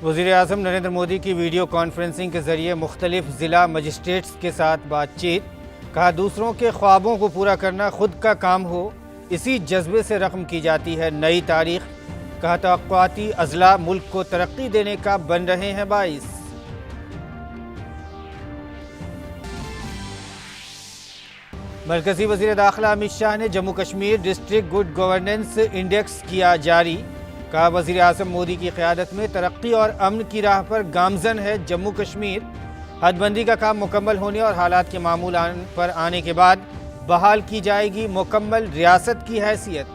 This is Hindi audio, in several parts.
वज़ीर-ए-आज़म नरेंद्र मोदी की वीडियो कॉन्फ्रेंसिंग के जरिए मुख्तलिफ ज़िला मजिस्ट्रेट्स के साथ बातचीत। कहा, दूसरों के ख्वाबों को पूरा करना खुद का काम हो, इसी जज्बे से रकम की जाती है नई तारीख। कहा, तवक्कुआती अज़ला मुल्क को तरक्की देने का बन रहे हैं बाइस। मरकजी वज़ीर दाखिला अमित शाह ने Jammu Kashmir district good governance index किया जारी। कहा, वज़ीर आज़म मोदी की क़यादत में तरक्की और अमन की राह पर गामज़न है जम्मू कश्मीर। हदबंदी का काम मुकम्मल होने और हालात के मामूल पर आने के बाद बहाल की जाएगी मुकम्मल रियासत की हैसियत।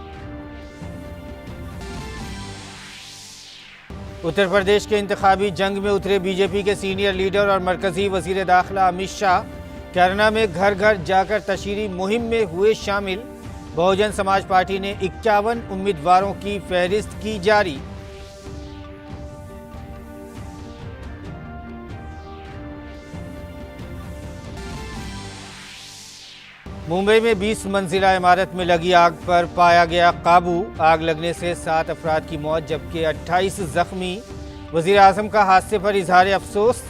उत्तर प्रदेश के इंतखाबी जंग में उतरे बीजेपी के सीनियर लीडर और मरकजी वज़ीर दाखिला अमित शाह कैराना में घर घर जाकर तशहीरी मुहिम में हुए शामिल। बहुजन समाज पार्टी ने 51 उम्मीदवारों की फहरिस्त की जारी। मुंबई में 20 मंजिला इमारत में लगी आग पर पाया गया काबू। आग लगने से 7 अफराद की मौत जबकि 28 जख्मी। वज़ीर आज़म का हादसे पर इजहार अफसोस।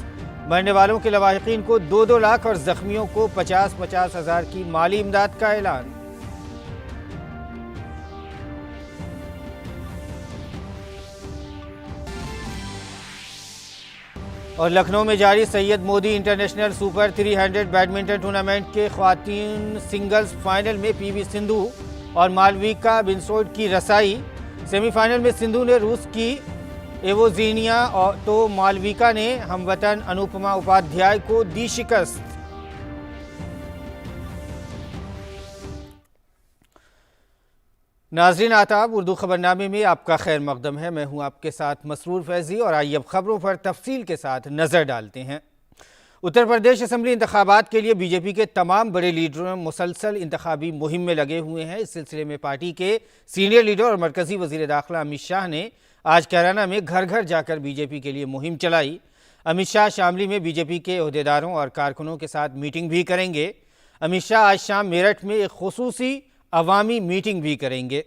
मरने वालों के लवाहिकीन को 2-2 लाख और जख्मियों को 50-50 हज़ार की माली इमदाद का ऐलान। और लखनऊ में जारी Syed Modi international super 300 badminton tournament के ख्वातीन सिंगल्स फाइनल में पीवी सिंधु और मालविका बिनसोड की रसाई। सेमीफाइनल में सिंधु ने रूस की एवोजीनिया और तो मालविका ने हमवतन अनुपमा उपाध्याय को दी शिकस्त। नाज़रीन, आताब उर्दू खबरनामे में आपका खैर मकदम है। मैं हूं आपके साथ मसरूर फैजी और आइए अब खबरों पर तफसील के साथ नज़र डालते हैं। उत्तर प्रदेश असेंबली इंतखाबात के लिए बीजेपी के तमाम बड़े लीडरों मुसलसल इंतखाबी मुहिम में लगे हुए हैं। इस सिलसिले में पार्टी के सीनियर लीडर और मरकजी वज़ीर दाखिला अमित शाह ने आज कैराना में घर घर जाकर बीजेपी के लिए मुहिम चलाई। अमित शाह शामली में बीजेपी के अहदेदारों और कारकुनों के साथ मीटिंग भी करेंगे। अमित शाह आज शाम मेरठ में एक खुसूसी अवामी मीटिंग भी करेंगे।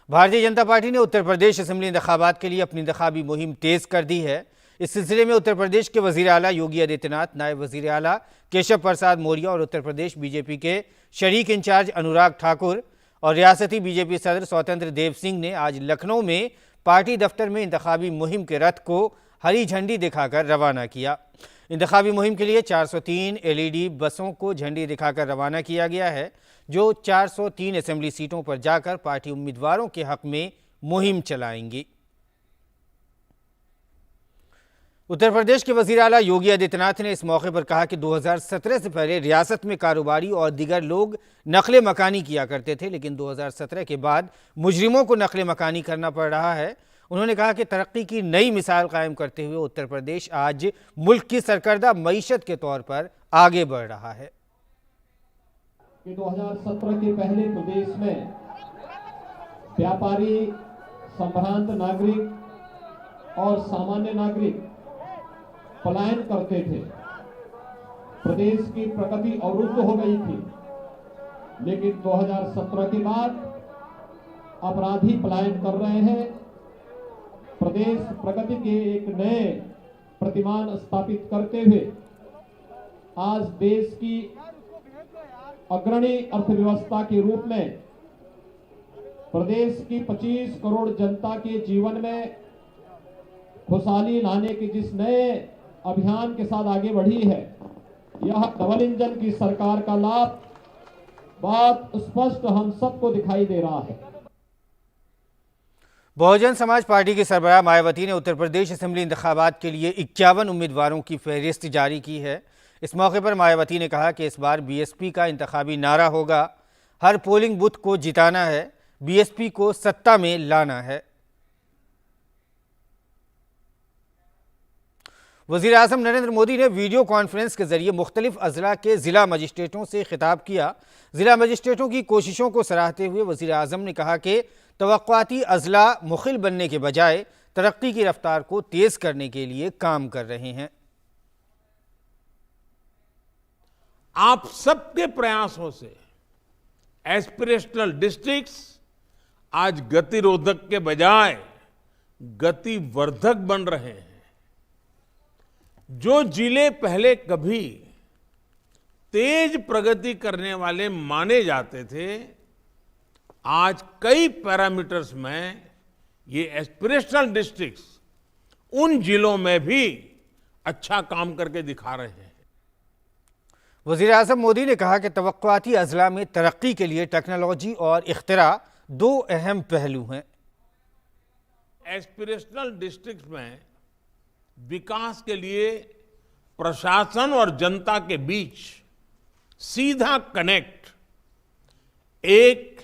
भारतीय जनता पार्टी ने उत्तर प्रदेश असेंबली इंतखाबात के लिए अपनी इंतखाबी मुहिम तेज कर दी है। इस सिलसिले में उत्तर प्रदेश के वज़ीर आला योगी आदित्यनाथ, नायब वज़ीर आला केशव प्रसाद मौर्य और उत्तर प्रदेश बीजेपी के शरीक इंचार्ज अनुराग ठाकुर और रियासती बीजेपी सदर स्वतंत्र देव सिंह ने आज लखनऊ में पार्टी दफ्तर में इंतखाबी मुहिम के रथ को हरी झंडी दिखाकर रवाना किया। इंतखाबी मुहिम के लिए 403 LED बसों को झंडी दिखाकर रवाना किया गया है, जो 403 असेंबली सीटों पर जाकर पार्टी उम्मीदवारों के हक में मुहिम चलाएंगी। उत्तर प्रदेश के वज़ीर आला योगी आदित्यनाथ ने इस मौके पर कहा कि 2017 से पहले रियासत में कारोबारी और दीगर लोग नकले मकानी किया करते थे, लेकिन 2017 के बाद मुजरिमों को नकले मकानी करना पड़ रहा है। उन्होंने कहा कि तरक्की की नई मिसाल कायम करते हुए उत्तर प्रदेश आज मुल्क की सरकर्दा मईशत के तौर पर आगे बढ़ रहा है। 2017 के पहले प्रदेश में व्यापारी, संभ्रांत नागरिक और सामान्य नागरिक पलायन करते थे। प्रदेश की प्रगति अवरुद्ध हो गई थी, लेकिन 2017 के बाद अपराधी पलायन कर रहे हैं। प्रदेश प्रगति के एक नए प्रतिमान स्थापित करते हुए आज देश की अग्रणी अर्थव्यवस्था के रूप में प्रदेश की 25 करोड़ जनता के जीवन में खुशहाली लाने के जिस नए अभियान के साथ आगे बढ़ी है, यह डबल इंजन की सरकार का लाभ बहुत स्पष्ट हम सबको दिखाई दे रहा है। बहुजन समाज पार्टी की सरबराह मायावती ने उत्तर प्रदेश असेंबली इंतखाबात के लिए 51 उम्मीदवारों की फहरिस्त जारी की है। इस मौके पर मायावती ने कहा कि इस बार बीएसपी का इंतखाबी नारा होगा, हर पोलिंग बूथ को जिताना है, बीएसपी को सत्ता में लाना है। वज़ीर आज़म नरेंद्र मोदी ने वीडियो कॉन्फ्रेंस के जरिए मुख्तलिफ अज़ला के ज़िला मजिस्ट्रेटों से खिताब किया। ज़िला मजिस्ट्रेटों की कोशिशों को सराहते हुए वज़ीर आज़म ने कहा कि तवक्कुआती अज़ला मुखिल बनने के बजाय तरक्की की रफ्तार को तेज़ करने के लिए काम कर रहे हैं। आप सबके प्रयासों से एस्पिरेशनल डिस्ट्रिक्ट्स आज गतिरोधक के बजाय गतिवर्धक बन रहे हैं। जो जिले पहले कभी तेज प्रगति करने वाले माने जाते थे, आज कई पैरामीटर्स में ये एस्पिरेशनल डिस्ट्रिक्ट्स उन जिलों में भी अच्छा काम करके दिखा रहे हैं। वज़ीर आज़म मोदी ने कहा कि तवक्कुआती अज़ला में तरक्की के लिए टेक्नोलॉजी और इख्तिरा दो अहम पहलू हैं। एस्पिरेशनल डिस्ट्रिक्ट्स में विकास के लिए प्रशासन और जनता के बीच सीधा कनेक्ट, एक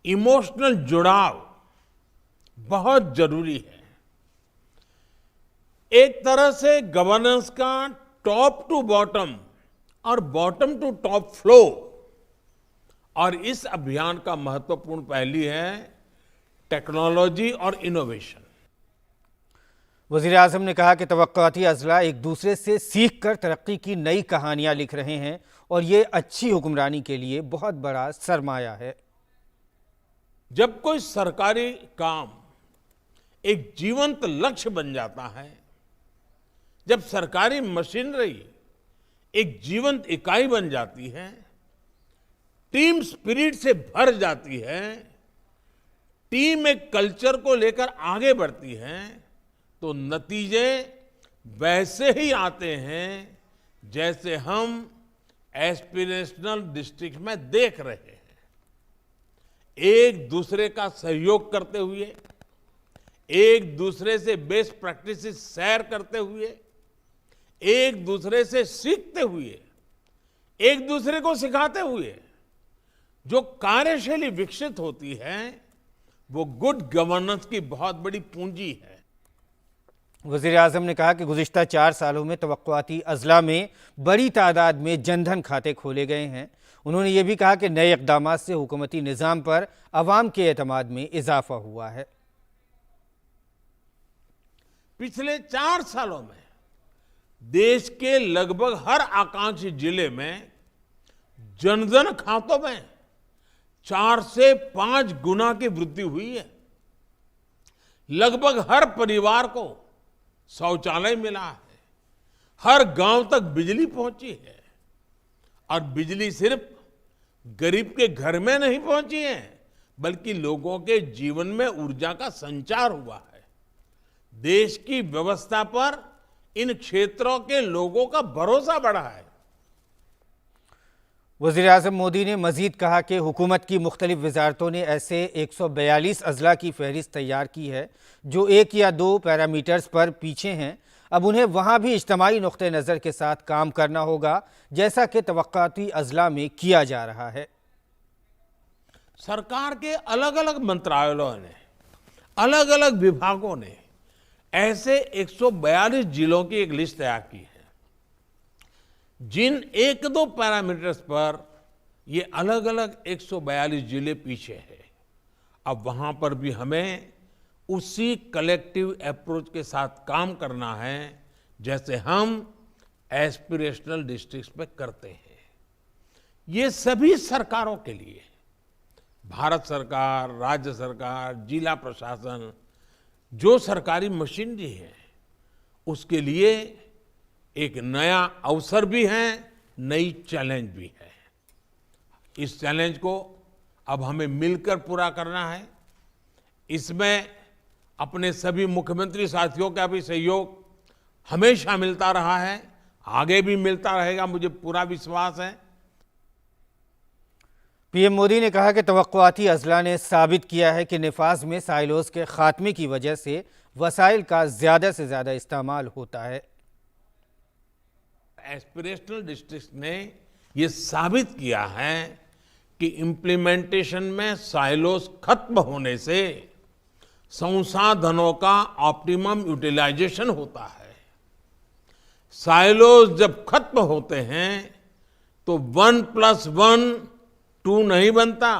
इमोशनल जुड़ाव बहुत जरूरी है। एक तरह से गवर्नेंस का टॉप टू बॉटम और बॉटम टू टॉप फ्लो, और इस अभियान का महत्वपूर्ण पहलू है टेक्नोलॉजी और इनोवेशन। वज़ीर आज़म ने कहा कि तवक्कुआती अज़ला एक दूसरे से सीख कर तरक्की की नई कहानियां लिख रहे हैं और ये अच्छी हुक्मरानी के लिए बहुत बड़ा सरमाया है। जब कोई सरकारी काम एक जीवंत लक्ष्य बन जाता है, जब सरकारी मशीनरी एक जीवंत इकाई बन जाती है, टीम स्पिरिट से भर जाती है, टीम एक कल्चर को लेकर आगे बढ़ती है, तो नतीजे वैसे ही आते हैं जैसे हम एस्पिरेशनल डिस्ट्रिक्ट में देख रहे हैं। एक दूसरे का सहयोग करते हुए, एक दूसरे से बेस्ट प्रैक्टिसेस शेयर करते हुए, एक दूसरे से सीखते हुए, एक दूसरे को सिखाते हुए जो कार्यशैली विकसित होती है, वो गुड गवर्नेंस की बहुत बड़ी पूंजी है। वज़ीर आज़म ने कहा कि गुज़िश्ता 4 सालों में तवक्कुआती अज़ला में बड़ी तादाद में जनधन खाते खोले गए हैं। उन्होंने ये भी कहा कि नए इक़दामात से हुकूमती निज़ाम पर अवाम के एतमाद में इजाफा हुआ है। पिछले 4 सालों में देश के लगभग हर आकांक्षी जिले में जनधन खातों में 4 से 5 गुना की वृद्धि हुई है। लगभग हर परिवार को शौचालय मिला है, हर गांव तक बिजली पहुंची है, और बिजली सिर्फ गरीब के घर में नहीं पहुंची है, बल्कि लोगों के जीवन में ऊर्जा का संचार हुआ है। देश की व्यवस्था पर इन क्षेत्रों के लोगों का भरोसा बढ़ा है। वज़ीर आज़म मोदी ने मज़ीद कहा कि हुकूमत की मुख्तलिफ वज़ारतों ने ऐसे 142 अज़ला की फहरिस्त तैयार की है जो 1 या 2 पैरामीटर्स पर पीछे हैं। अब उन्हें वहाँ भी इज्तिमाई नुक्ते नज़र के साथ काम करना होगा, जैसा कि तवक्कुआती अज़ला में किया जा रहा है। सरकार के अलग अलग मंत्रालयों ने, अलग अलग विभागों ने ऐसे 142 जिलों की एक लिस्ट तैयार की है, जिन 1-2 पैरामीटर्स पर ये अलग अलग 142 जिले पीछे हैं। अब वहां पर भी हमें उसी कलेक्टिव अप्रोच के साथ काम करना है जैसे हम एस्पिरेशनल डिस्ट्रिक्ट्स में करते हैं। ये सभी सरकारों के लिए, भारत सरकार, राज्य सरकार, जिला प्रशासन, जो सरकारी मशीनरी है, उसके लिए एक नया अवसर भी है, नई चैलेंज भी है। इस चैलेंज को अब हमें मिलकर पूरा करना है। इसमें अपने सभी मुख्यमंत्री साथियों का भी सहयोग हमेशा मिलता रहा है, आगे भी मिलता रहेगा, मुझे पूरा विश्वास है। पीएम मोदी ने कहा कि तवक्कुआती अज़ला ने साबित किया है कि निफाज में साइलोज के खात्मे की वजह से वसाइल का ज़्यादा से ज़्यादा इस्तेमाल होता है। एस्पिरेशनल डिस्ट्रिक्ट ने यह साबित किया है कि इम्प्लीमेंटेशन में साइलोस खत्म होने से संसाधनों का ऑप्टिमम यूटिलाइजेशन होता है। साइलोस जब खत्म होते हैं तो 1+1 2 नहीं बनता।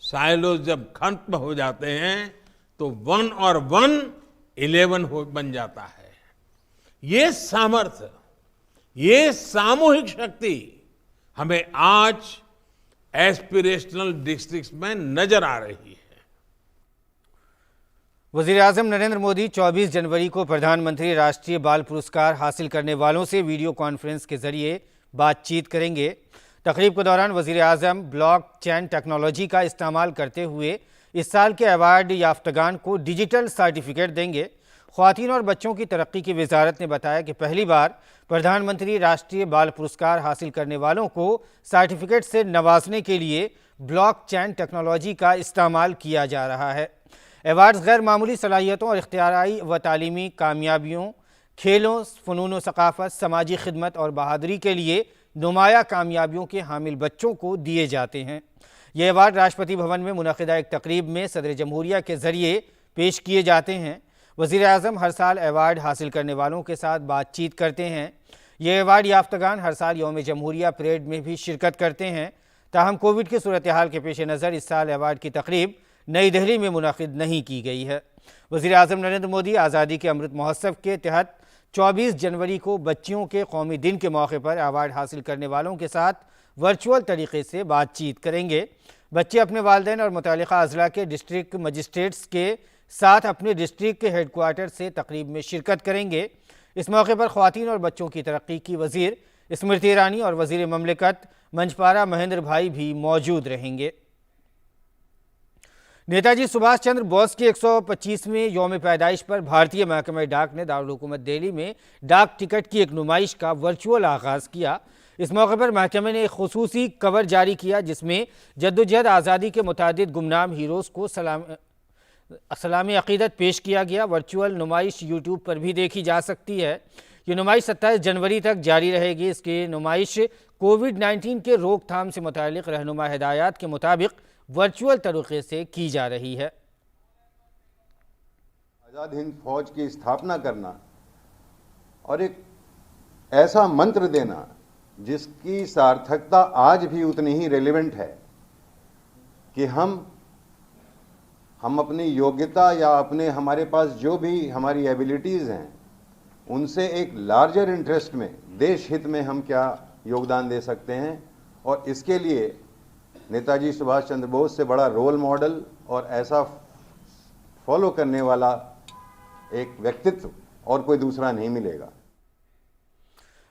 साइलोस जब खत्म हो जाते हैं तो 1 और 1 11 बन जाता है। ये सामर्थ्य, ये सामूहिक शक्ति हमें आज एस्पिरेशनल डिस्ट्रिक्ट्स में नजर आ रही है। वज़ीर-ए-आज़म नरेंद्र मोदी 24 जनवरी को प्रधानमंत्री राष्ट्रीय बाल पुरस्कार हासिल करने वालों से वीडियो कॉन्फ्रेंस के जरिए बातचीत करेंगे। तकरीब के दौरान वज़ीर-ए-आज़म ब्लॉकचेन टेक्नोलॉजी का इस्तेमाल करते हुए इस साल के अवार्ड याफ्तगान को डिजिटल सर्टिफिकेट देंगे। ख़वातीन और बच्चों की तरक्की की वजारत ने बताया कि पहली बार प्रधानमंत्री राष्ट्रीय बाल पुरस्कार हासिल करने वालों को सर्टिफिकेट से नवाजने के लिए ब्लॉकचेन टेक्नोलॉजी का इस्तेमाल किया जा रहा है। अवार्ड्स गैर मामूली सलाहियतों और इख्तियारी व तालीमी कामयाबियों, खेलों, फ़नून व सकाफ़त, समाजी खिदमत और बहादुरी के लिए नुमाया कामयाबियों के हामिल बच्चों को दिए जाते हैं। ये अवार्ड राष्ट्रपति भवन में मुनक़िदा एक तकरीब में सदर जमहूरिया के ज़रिए पेश किए जाते हैं। वज़ीर-ए-आज़म हर साल अवार्ड हासिल करने वालों के साथ बातचीत करते हैं। ये अवार्ड याफ्तगान हर साल यौम जमहूरिया परेड में भी शिरकत करते हैं। ताहम कोविड की सूरत हाल के पेश नज़र इस साल अवार्ड की तकरीब नई दिल्ली में मुनक़िद नहीं की गई है। वज़ीर-ए-आज़म नरेंद्र मोदी आज़ादी के अमृत महोत्सव के तहत 24 जनवरी को बच्चियों के कौमी दिन के मौके पर अवार्ड हासिल करने वालों के साथ वर्चुअल तरीके से बातचीत करेंगे। बच्चे अपने वालिदैन और मुतल्लिक़ा अज़ला के डिस्ट्रिक्ट मजिस्ट्रेट्स के साथ अपने डिस्ट्रिक्ट के हेडक्वार्टर से तकरीब में शिरकत करेंगे। इस मौके पर ख़वातीन और बच्चों की तरक्की की वज़ीर स्मृति ईरानी और वज़ीर ममलिकत मंजपारा महेंद्र भाई भी मौजूद रहेंगे। नेताजी सुभाष चंद्र बोस की 125वें यौम पैदाइश पर भारतीय महकमा डाक ने दारुल हुकूमत दिल्ली में डाक टिकट की एक नुमाइश का वर्चुअल आगाज़ किया। इस मौके पर महकमे ने एक खुसूसी कवर जारी किया जिसमें जद्दोजहद आज़ादी के मुतादिद गुमनाम हीरोज़ को सलामी अक़ीदत पेश किया गया। वर्चुअल नुमाइश यूट्यूब पर भी देखी जा सकती है। ये नुमाइश 27 जनवरी तक जारी रहेगी। इसकी नुमाइश कोविड-19 के रोकथाम से मुताल्लिक़ रहनुमा हिदायत के मुताबिक वर्चुअल तरीके से की जा रही है। आज़ाद हिंद फौज की स्थापना करना और एक ऐसा मंत्र देना जिसकी सार्थकता आज भी उतनी ही रेलेवेंट है कि हम अपनी योग्यता या हमारे पास जो भी हमारी एबिलिटीज़ हैं उनसे एक लार्जर इंटरेस्ट में देश हित में हम क्या योगदान दे सकते हैं। और इसके लिए नेताजी सुभाष चंद्र बोस से बड़ा रोल मॉडल और ऐसा फॉलो करने वाला एक व्यक्तित्व और कोई दूसरा नहीं मिलेगा।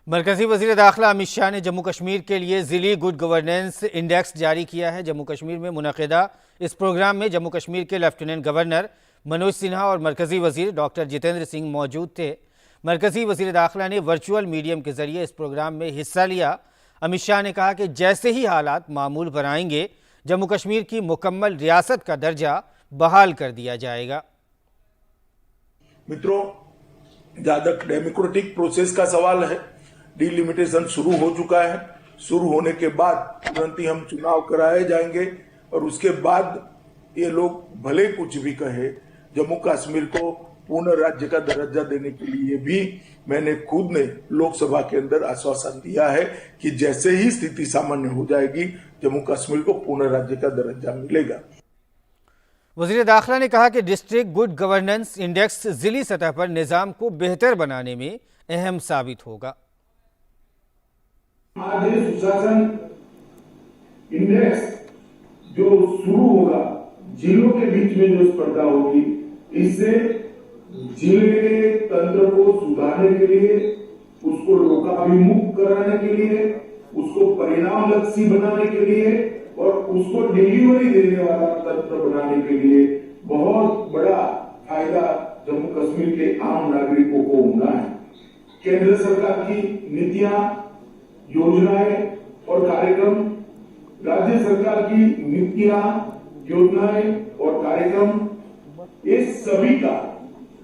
मरकज़ी वज़ीर दाखिला अमित शाह ने जम्मू कश्मीर के लिए ज़िली गुड गवर्नेंस इंडेक्स जारी किया है। जम्मू कश्मीर में मुनक़िदा इस प्रोग्राम में जम्मू कश्मीर के लेफ्टिनेंट गवर्नर मनोज सिन्हा और मरकज़ी वज़ीर डॉक्टर जितेंद्र सिंह मौजूद थे। मरकज़ी वज़ीर दाखिला ने वर्चुअल मीडियम के ज़रिए इस प्रोग्राम में हिस्सा लिया। अमित शाह ने कहा कि जैसे ही हालात मामूल पर आएंगे जम्मू कश्मीर की मुकम्मल रियासत का दर्जा बहाल कर दिया जाएगा। मित्रों, जहां तक डेमोक्रेटिक प्रोसेस का सवाल है, डिलिमिटेशन शुरू हो चुका है। शुरू होने के बाद तुरंत ही हम चुनाव कराए जाएंगे और उसके बाद ये लोग भले कुछ भी कहे, जम्मू कश्मीर को पूर्ण राज्य का दर्जा देने के लिए भी मैंने खुद ने लोकसभा के अंदर आश्वासन दिया है कि जैसे ही स्थिति सामान्य हो जाएगी जम्मू कश्मीर को पूर्ण राज्य का दर्जा मिलेगा। वज़ीर दाखिला ने कहा कि डिस्ट्रिक्ट गुड गवर्नेंस इंडेक्स ज़िली सतह पर निज़ाम को बेहतर बनाने में अहम साबित होगा। आदेश सुशासन इंडेक्स जो शुरू होगा, जिलों के बीच में जो स्पर्धा होगी, इससे जिले के तंत्र को सुधारने के लिए, उसको लोकाभिमुख कराने के लिए, उसको परिणाम लक्ष्य बनाने के लिए और उसको डिलीवरी देने वाला तंत्र बनाने के लिए बहुत बड़ा फायदा जम्मू कश्मीर के आम नागरिकों को होना है। केंद्र सरकार की नीतियां, योजनाएं और कार्यक्रम, राज्य सरकार की नीतियां, योजनाएं और कार्यक्रम, इस सभी का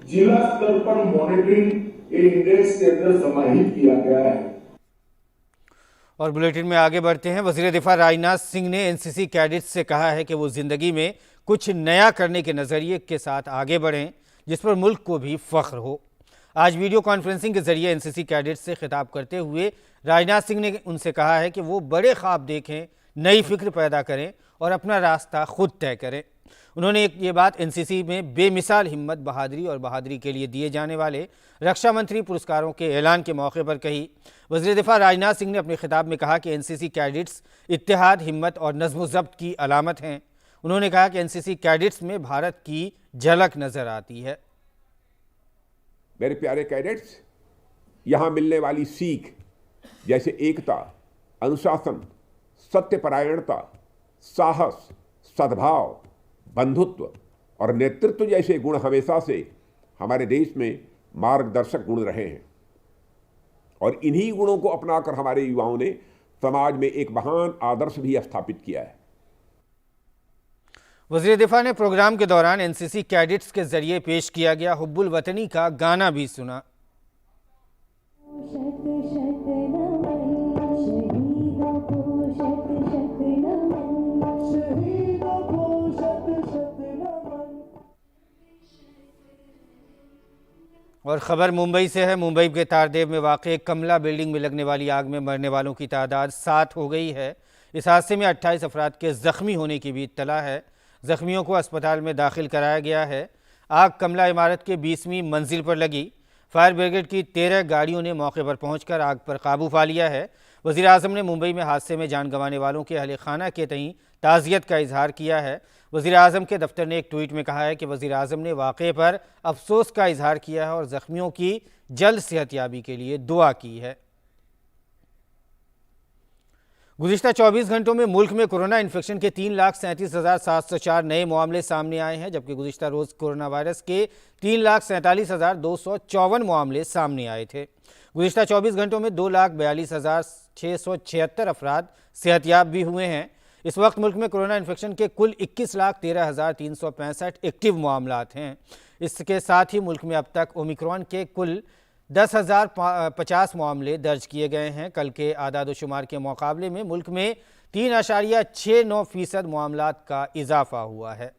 जिला स्तर पर मॉनिटरिंग इंडेक्स के अंदर समाहित किया गया है। और बुलेटिन में आगे बढ़ते हैं। वज़ीर दिफा राजनाथ सिंह ने एनसीसी कैडेट्स से कहा है कि वो ज़िंदगी में कुछ नया करने के नज़रिए के साथ आगे बढ़ें जिस पर मुल्क को भी फ़ख्र हो। आज वीडियो कॉन्फ्रेंसिंग के ज़रिए एनसीसी कैडेट्स से खिताब करते हुए राजनाथ सिंह ने उनसे कहा है कि वो बड़े ख्वाब देखें, नई फ़िक्र पैदा करें और अपना रास्ता खुद तय करें। उन्होंने ये बात एनसीसी में बेमिसाल हिम्मत, बहादुरी और बहादुरी के लिए दिए जाने वाले रक्षा मंत्री पुरस्कारों के ऐलान के मौके पर कही। वज़ीर दिफा राजनाथ सिंह ने अपने खिताब में कहा कि एनसीसी कैडेट्स इत्तेहाद, हिम्मत और नज़्म ज़ब्त की अलामत हैं। उन्होंने कहा कि एनसीसी कैडेट्स में भारत की झलक नजर आती है। मेरे प्यारे कैडेट्स, यहाँ मिलने वाली सीख जैसे एकता, अनुशासन, सत्यपरायणता, साहस, सद्भाव, बंधुत्व और नेतृत्व जैसे गुण हमेशा से हमारे देश में मार्गदर्शक गुण रहे हैं और इन्हीं गुणों को अपनाकर हमारे युवाओं ने समाज में एक महान आदर्श भी स्थापित किया है। वज़ीर दिफा ने प्रोग्राम के दौरान एनसीसी कैडेट्स के जरिए पेश किया गया हुब्बुल वतनी का गाना भी सुना। और ख़बर मुंबई से है। मुंबई के तारदेव में वाक़ कमला बिल्डिंग में लगने वाली आग में मरने वालों की तादाद 7 हो गई है। इस हादसे में 28 अफराद के ज़ख्मी होने की भी इत्तला है। ज़ख्मियों को अस्पताल में दाखिल कराया गया है। आग कमला इमारत के 20वीं मंजिल पर लगी। फायर ब्रिगेड की 13 गाड़ियों ने मौके पर पहुंचकर आग पर काबू पा लिया है। वज़ीर आज़म ने मुंबई में हादसे में जान गंवाने वालों के अहले खाना के तईं ताज़ियत का इजहार किया है। वज़ीर आज़म के दफ्तर ने एक ट्वीट में कहा है कि वज़ीर आज़म ने वाक़े पर अफसोस का इजहार किया है और ज़ख्मियों की जल्द सेहतयाबी के लिए दुआ की है। गुज़िश्ता 24 घंटों में मुल्क में कोरोना इन्फेक्शन के 3,37,704 नए मामले सामने आए हैं, जबकि गुज़िश्ता रोज़ कोरोना वायरस के 3,47,254 मामले सामने आए थे। गुज़िश्ता 24 घंटों में 2,42,676 अफराद सेहतयाब भी हुए हैं। इस वक्त मुल्क में कोरोना इन्फेक्शन के कुल 21,13,365 एक्टिव मामलात हैं। इसके साथ ही मुल्क में अब तक ओमिक्रॉन के कुल 10,050 मामले दर्ज किए गए हैं। कल के आदाद-ओ-शुमार के मुकाबले में मुल्क में 3.69% मामलात का इजाफा हुआ है।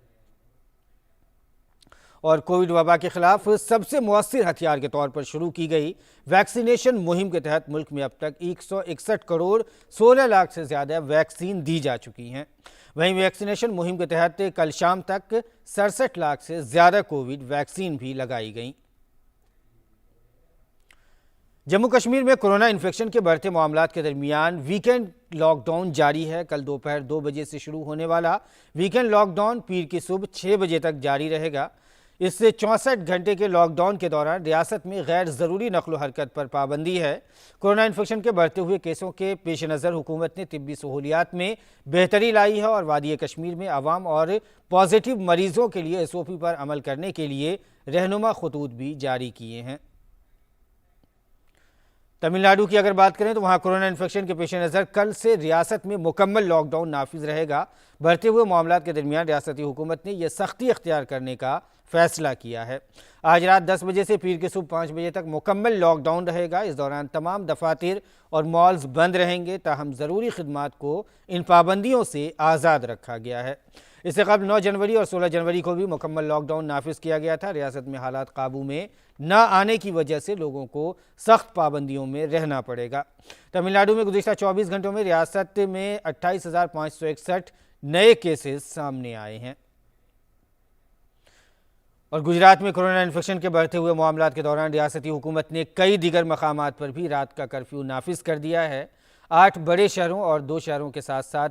और कोविड वबा के खिलाफ सबसे मुअस्सिर हथियार के तौर पर शुरू की गई वैक्सीनेशन मुहिम के तहत मुल्क में अब तक 161 करोड़ 16 लाख से ज़्यादा वैक्सीन दी जा चुकी हैं। वहीं वैक्सीनेशन मुहिम के तहत कल शाम तक 67 लाख से ज़्यादा कोविड वैक्सीन भी लगाई गई। जम्मू कश्मीर में कोरोना इन्फेक्शन के बढ़ते मामलात के दरमियान वीकेंड लॉकडाउन जारी है। कल दोपहर 2 बजे से शुरू होने वाला वीकेंड लॉकडाउन पीर की सुबह 6 बजे तक जारी रहेगा। इससे 64 घंटे के लॉकडाउन के दौरान रियासत में गैर ज़रूरी नकलो हरकत पर पाबंदी है। कोरोना इन्फेक्शन के बढ़ते हुए केसों के पेश नज़र हुकूमत ने तिब्बी सहूलियात में बेहतरी लाई है और वादी कश्मीर में अवाम और पॉजिटिव मरीज़ों के लिए SOP पर अमल करने के लिए रहनुमा खतूत भी जारी किए हैं। तमिलनाडु की अगर बात करें तो वहाँ कोरोना इन्फेक्शन के पेश नज़र कल से रियासत में मुकम्मल लॉकडाउन नाफिज रहेगा। बढ़ते हुए मामलात के दरमियान रियासती हुकूमत ने यह सख्ती अख्तियार करने का फैसला किया है। आज रात 10 बजे से पीर की सुबह 5 बजे तक मुकम्मल लॉकडाउन रहेगा। इस दौरान तमाम दफातर और मॉल्स बंद रहेंगे, ताहम ज़रूरी खिदमात को इन पाबंदियों से आज़ाद रखा गया है। इससे कबल 9 जनवरी और 16 जनवरी को भी मुकम्मल लॉकडाउन नाफिज किया गया था। रियासत में हालात काबू में न आने की वजह से लोगों को सख्त पाबंदियों में रहना पड़ेगा। तमिलनाडु में गुज़िश्ता 24 घंटों में रियासत में 28,561 नए केसेस सामने आए हैं। और गुजरात में कोरोना इन्फेक्शन के बढ़ते हुए मामलात के दौरान रियासती हुकूमत ने कई दीगर मकामात पर भी रात का कर्फ्यू नाफिज कर दिया है। 8 बड़े शहरों और 2 शहरों के साथ साथ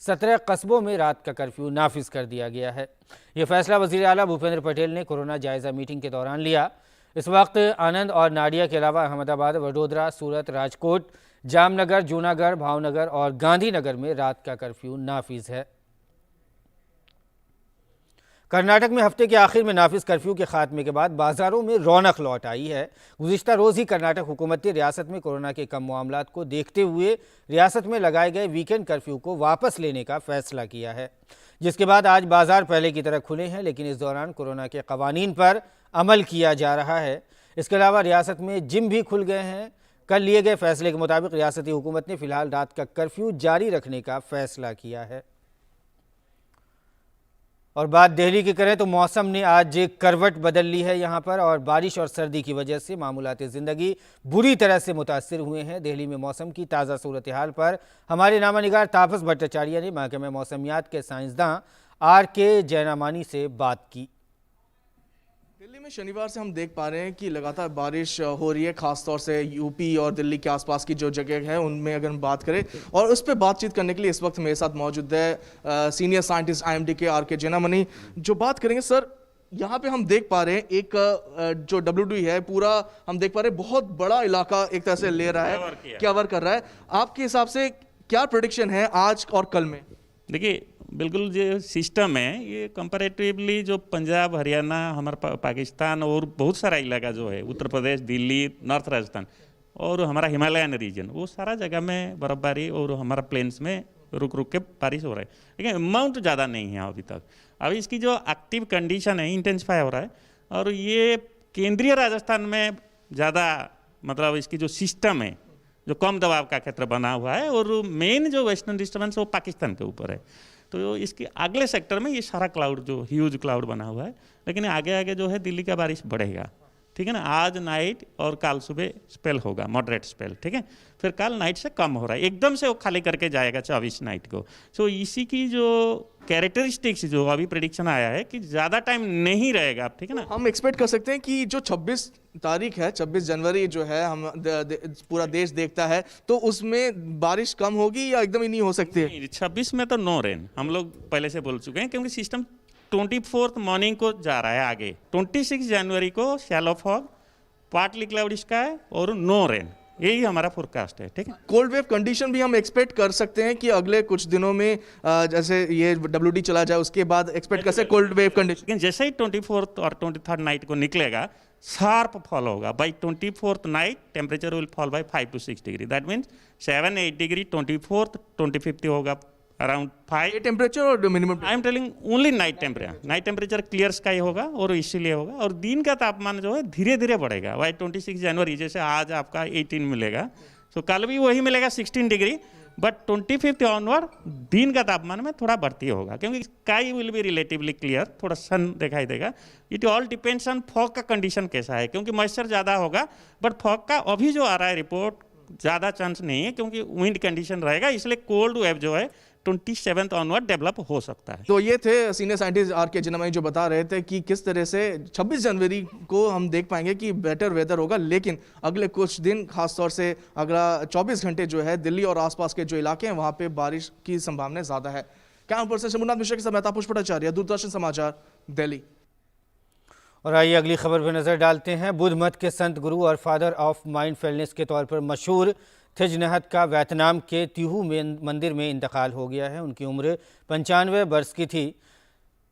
17 कस्बों में रात का कर्फ्यू नाफिज कर दिया गया है। यह फैसला वज़ीर आला भूपेंद्र पटेल ने कोरोना जायज़ा मीटिंग के दौरान लिया। इस वक्त आनंद और नाडिया के अलावा अहमदाबाद, वडोदरा, सूरत, राजकोट, जामनगर, जूनागढ़, भावनगर और गांधीनगर में रात का कर्फ्यू नाफिज है। कर्नाटक में हफ्ते के आखिर में नाफिज कर्फ्यू के खात्मे के बाद बाजारों में रौनक लौट आई है। गुज़िश्ता रोज़ ही कर्नाटक हुकूमत ने रियासत में कोरोना के कम मामलात को देखते हुए रियासत में लगाए गए वीकेंड कर्फ्यू को वापस लेने का फैसला किया है, जिसके बाद आज बाजार पहले की तरह खुले हैं, लेकिन इस दौरान कोरोना के कवानीन पर अमल किया जा रहा है। इसके अलावा रियासत में जिम भी खुल गए हैं। कल लिए गए फैसले के मुताबिक रियासती हुकूमत ने फ़िलहाल रात का कर्फ्यू जारी रखने का फैसला किया है। और बात दिल्ली की करें तो मौसम ने आज करवट बदल ली है यहाँ पर, और बारिश और सर्दी की वजह से मामूलात ज़िंदगी बुरी तरह से मुतासर हुए हैं। दिल्ली में मौसम की ताज़ा सूरत हाल पर हमारे नामानिगार तापस भट्टाचार्य ने महकमे मौसमियात के साइंसदां RK जयनामानी से बात की। दिल्ली में शनिवार से हम देख पा रहे हैं कि लगातार बारिश हो रही है, खासतौर से यूपी और दिल्ली के आसपास की जो जगह है उनमें अगर हम बात करें, और उस पर बातचीत करने के लिए इस वक्त मेरे साथ मौजूद है सीनियर साइंटिस्ट IMD के RK जयनामानी। जो बात करेंगे सर, यहाँ पे हम देख पा रहे हैं एक जो WD है पूरा हम देख पा रहे हैं बहुत बड़ा इलाका एक तरह से ले रहा है, कवर कर रहा है। आपके हिसाब से क्या प्रेडिक्शन है आज और कल में? देखिए, बिल्कुल जो सिस्टम है ये कंपैरेटिवली जो पंजाब, हरियाणा, हमारा पाकिस्तान और बहुत सारा इलाका जो है, उत्तर प्रदेश, दिल्ली, नॉर्थ राजस्थान और हमारा हिमालयन रीजन, वो सारा जगह में बर्फबारी और हमारा प्लेन्स में रुक रुक के बारिश हो रहा है, लेकिन अमाउंट ज़्यादा नहीं है अभी तक। अभी इसकी जो एक्टिव कंडीशन है इंटेंसिफाई हो रहा है और ये केंद्रीय राजस्थान में ज़्यादा, मतलब इसकी जो सिस्टम है जो कम दबाव का क्षेत्र बना हुआ है और मेन जो वेस्टर्न डिस्टर्बेंस वो पाकिस्तान के ऊपर है, तो इसके अगले सेक्टर में ये सारा क्लाउड जो ह्यूज क्लाउड बना हुआ है, लेकिन आगे आगे जो है दिल्ली का बारिश बढ़ेगा, ठीक है ना। आज नाइट और कल सुबह स्पेल होगा, मॉडरेट स्पेल, ठीक है। फिर कल नाइट से कम हो रहा है, एकदम से वो खाली करके जाएगा 24 नाइट को। सो इसी की जो कैरेक्टरिस्टिक्स जो अभी प्रेडिक्शन आया है कि ज़्यादा टाइम नहीं रहेगा, ठीक है ना। हम एक्सपेक्ट कर सकते हैं कि जो 26 तारीख है, 26 जनवरी जो है, हम पूरा देश देखता है, तो उसमें बारिश कम होगी या एकदम ही नहीं हो सकती है? 26 में तो नो रेन हम लोग पहले से बोल चुके हैं, क्योंकि सिस्टम 24 मॉर्निंग को जा रहा है आगे। 26 जनवरी को shallow fog, partly cloudy sky और नो रेन, यही हमारा फोरकास्ट है, ठीक है। कोल्ड वेव कंडीशन भी हम एक्सपेक्ट कर सकते हैं कि अगले कुछ दिनों में जैसे ये WD चला जाए उसके बाद एक्सपेक्ट कर सकते हैं कोल्ड वेव कंडीशन? लेकिन जैसे ही 24th और 23rd नाइट को निकलेगा, शार्प फॉल होगा। By 24th night temperature will fall by 5 to 6 degree, that means 7-8 degree 24th, 25th होगा अराउंड 5 टेम्परेचर और minimum. I am telling only night temperature clear sky होगा और इसीलिए होगा, और दिन का तापमान जो है धीरे धीरे बढ़ेगा। वाई 26 जनवरी जैसे आज आपका 18 मिलेगा, तो कल भी वही मिलेगा 16 डिग्री, बट 25th ऑनवर्ड दिन का तापमान में थोड़ा बढ़ती होगा, क्योंकि sky will be relatively clear, थोड़ा सन दिखाई देगा। It all depends on fog का कंडीशन कैसा है, क्योंकि मॉइस्चर ज़्यादा होगा, बट फॉग का अभी जो आ रहा है रिपोर्ट ज़्यादा चांस नहीं है, क्योंकि विंड कंडीशन रहेगा, इसलिए कोल्ड वेव जो है 27th ऑनवर्ड डेवलप हो सकता है। तो ये थे सीनियर साइंटिस्ट RK जिनामई जो बता रहे थे कि किस तरह से 26 जनवरी को हम देख पाएंगे कि बेटर वेदर होगा, लेकिन अगले कुछ दिन खासतौर से अगला 24 घंटे जो है दिल्ली और आसपास के जो इलाके हैं वहां पे बारिश की संभावना ज्यादा है। कैमरा पर्सन शंभुनाथ मिश्रा के साथ मैं तापस भट्टाचार्य, दूरदर्शन समाचार, दिल्ली। और आइए अगली खबर पर नजर डालते हैं। बुद्ध मत के संत गुरु और फादर ऑफ माइंडफुलनेस के तौर पर मशहूर थिज नहत का वियतनाम के तिहु मंदिर में इंतकाल हो गया है। उनकी उम्र 95 वर्ष की थी।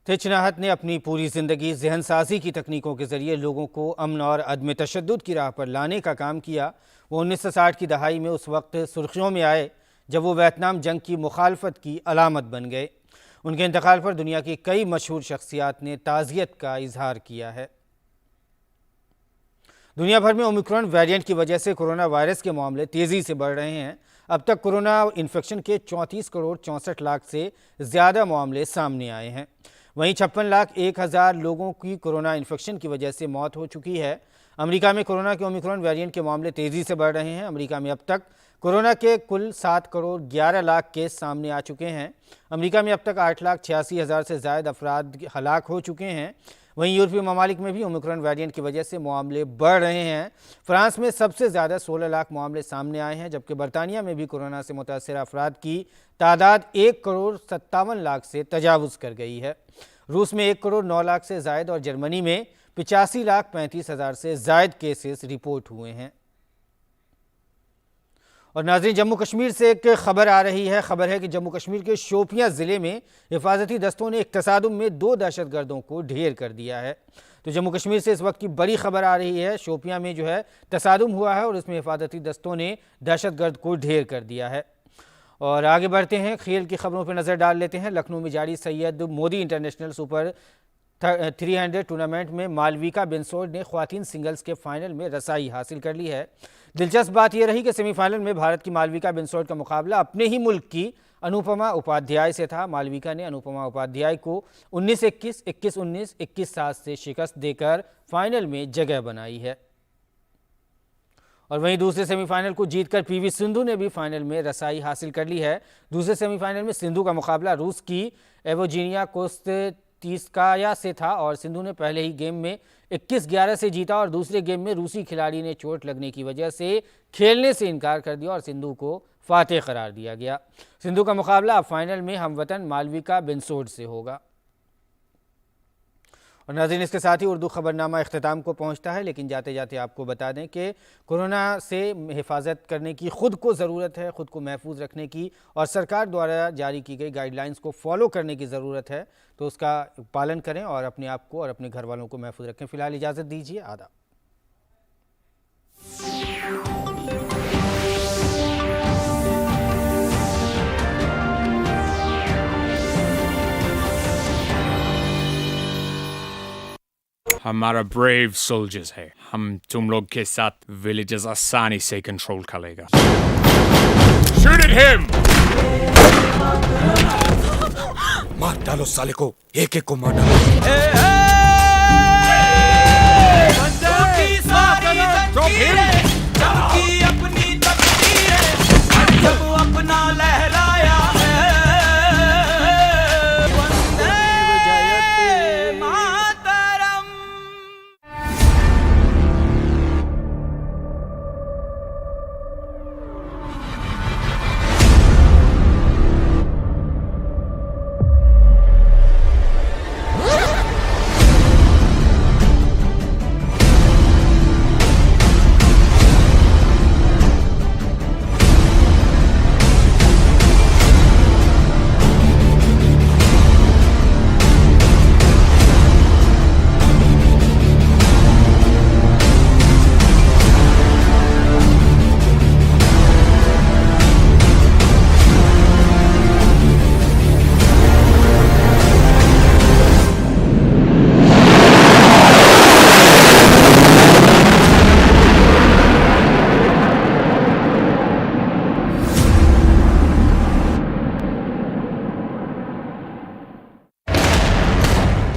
थिज नहत ने अपनी पूरी ज़िंदगी जहन साजी की तकनीकों के ज़रिए लोगों को अमन और अदम तशद्दुद की राह पर लाने का काम किया। वो 1960 की दहाई में उस वक्त सुर्खियों में आए जब वो वियतनाम जंग की मुखालफत की अलामत बन गए। उनके इंतकाल पर दुनिया की कई मशहूर शख्सियात ने ताज़ियत का इजहार किया है। दुनिया भर में ओमिक्रॉन वेरिएंट की वजह से कोरोना वायरस के मामले तेज़ी से बढ़ रहे हैं। अब तक कोरोना इन्फेक्शन के 34 करोड़ 64 लाख से ज़्यादा मामले सामने आए हैं। वहीं 56,01,000 लोगों की कोरोना इन्फेक्शन की वजह से मौत हो चुकी है। अमेरिका में कोरोना के ओमिक्रॉन वेरिएंट के मामले तेज़ी से बढ़ रहे हैं। अमेरिका में अब तक कोरोना के कुल 7 करोड़ 11 लाख केस सामने आ चुके हैं। अमेरिका में अब तक 8,86,000 से ज़्यादा अफराद हलाक हो चुके हैं। वहीं यूरोपीय ममालिक में भी ओमिक्रॉन वेरिएंट की वजह से मामले बढ़ रहे हैं। फ्रांस में सबसे ज़्यादा 16 लाख मामले सामने आए हैं, जबकि बरतानिया में भी कोरोना से मुतासर अफराद की तादाद 1 करोड़ 57 लाख से तजावुज़ कर गई है। रूस में 1 करोड़ 9 लाख से ज़ायद और जर्मनी में 85,35,000 से ज़ायद केसेस रिपोर्ट हुए हैं। और नाज़रीन, जम्मू कश्मीर से एक खबर आ रही है। खबर है कि जम्मू कश्मीर के शोपियां ज़िले में हिफाजती दस्तों ने एक तसादुम में 2 दहशतगर्दों को ढेर कर दिया है। तो जम्मू कश्मीर से इस वक्त की बड़ी खबर आ रही है। शोपियां में जो है तसादुम हुआ है और इसमें हिफाजती दस्तों ने दहशतगर्द को ढेर कर दिया है। और आगे बढ़ते हैं, खेल की खबरों पर नज़र डाल लेते हैं। लखनऊ में जारी Syed Modi international super 300 tournament में मालविका बेंसोड ने ख्वातीन सिंगल्स के फाइनल में रसाई हासिल कर ली है। दिलचस्प बात यह रही कि सेमीफाइनल में भारत की मालविका बेंसोड का मुकाबला अपने ही मुल्क की अनुपमा उपाध्याय से था। मालविका ने अनुपमा उपाध्याय को 19-21, 21-19, 21-7 से शिकस्त देकर फाइनल में जगह बनाई है। और वहीं दूसरे सेमीफाइनल को जीतकर PV सिंधु ने भी फाइनल में रसाई हासिल कर ली है। दूसरे सेमीफाइनल में सिंधु का मुकाबला रूस की एवोजीनिया कोस्तेतीस्काया से था और सिंधु ने पहले ही गेम में 21-11 से जीता और दूसरे गेम में रूसी खिलाड़ी ने चोट लगने की वजह से खेलने से इनकार कर दिया और सिंधु को फातेह करार दिया गया। सिंधु का मुकाबला अब फाइनल में हमवतन मालविका बेंसोड से होगा। और नाज़रीन, इसके साथ ही उर्दू खबरनामा इख्तिताम को पहुंचता है, लेकिन जाते जाते आपको बता दें कि कोरोना से हिफाजत करने की ख़ुद को ज़रूरत है, ख़ुद को महफूज रखने की, और सरकार द्वारा जारी की गई गाइडलाइंस को फॉलो करने की ज़रूरत है। तो उसका पालन करें और अपने आप को और अपने घर वालों को महफूज रखें। फ़िलहाल इजाज़त दीजिए। आदाब। हमारा ब्रेव सोल्जर्स है, हम तुम लोग के साथ विलेजेस आसानी से कंट्रोल कर लेगा। Shoot at him! मार डालो साले को, एक एक को मार डालो।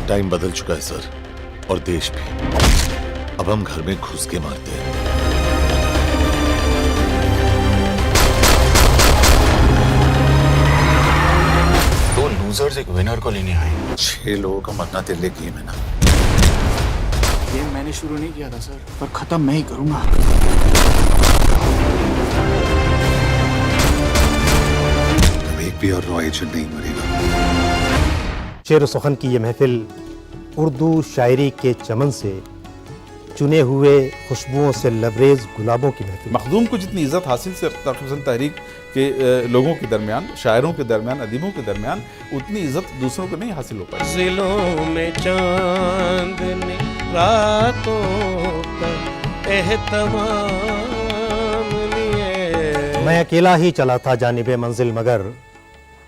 टाइम बदल चुका है सर, और देश भी। अब हम घर में घुस के मारते हैं। दो लूजर्स एक विनर को लेने आए। 6 लोगों का मरना दिल्ली गेम है ना। गेम मैंने शुरू नहीं किया था सर, पर खत्म मैं ही करूंगा। अब एक भी और रॉ एजेंट नहीं मरेगा। शेर सुखन की ये महफिल उर्दू शायरी के चमन से चुने हुए खुशबुओं से लबरेज गुलाबों की महफिल। मखदूम को जितनी इज्जत हासिल से तहफ़्फ़ुज़ तहरीक के लोगों के दरमियान, शायरों के दरमियान, अदीबों के दरमियान उतनी इज्जत दूसरों को नहीं हासिल हो पाई। ज़िलों में चांदनी रातों का एहतमाम लिए। मैं अकेला ही चला था जानिबे मंजिल, मगर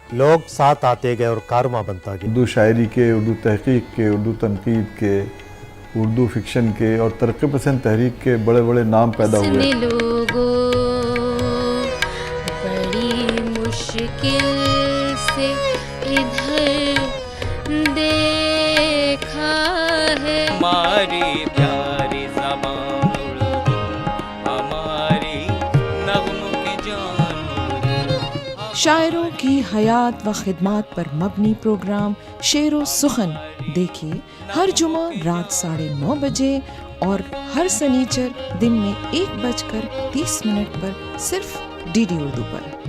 लोग साथ आते गए और कारवां बनता गया। उर्दू शायरी के, उर्दू तहकीक के, उर्दू तनकीद के, उर्दू फिक्शन के और तरक्की पसंद तहरीक के बड़े बड़े नाम पैदा हुए। लोगों बड़ी मुश्किल से इधर देखा है। हमारी प्यारी ज़बान उर्दू, हमारी नग़्मों की जान। शायरों की हयात व खिदमात पर मबनी प्रोग्राम शेरो सुखन देखिए हर जुमा रात 9:30 बजे और हर सनीचर दिन में 1:30 पर सिर्फ DD उर्दू पर।